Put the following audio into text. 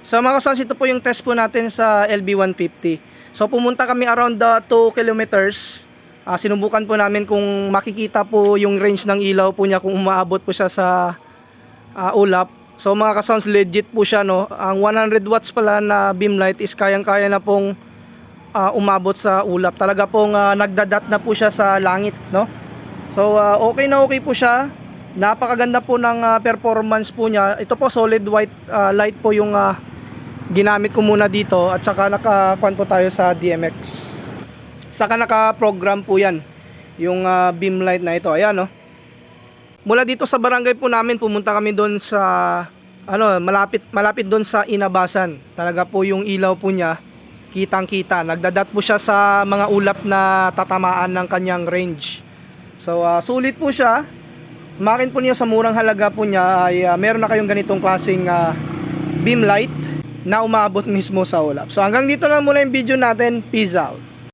So mga kasans, ito po yung test po natin sa LB150. So pumunta kami around 2 kilometers. Sinubukan po namin kung makikita po yung range ng ilaw po niya kung umaabot po siya sa ulap. So mga kasans, legit po siya, no. Ang 100 watts pala na beam light is kayang-kaya na pong umabot sa ulap. Talaga pong nagdadat na po siya sa langit, no. So okay na okay po siya. Napakaganda po ng performance po niya. Ito po solid white light po yung ginamit ko muna dito, at saka nakakuan po tayo sa DMX. Saka naka-program po yan yung beam light na ito. Ayan, no. Mula dito sa barangay po namin, pumunta kami doon sa malapit doon sa Inabasan. Talaga po yung ilaw po niya kitang-kita. Nagdadat po siya sa mga ulap na tatamaan ng kanyang range. So sulit po siya. Makin po niyo sa murang halaga po niya ay meron na kayong ganitong klaseng beam light na umabot mismo sa ulap. So hanggang dito lang muna yung video natin. Peace out.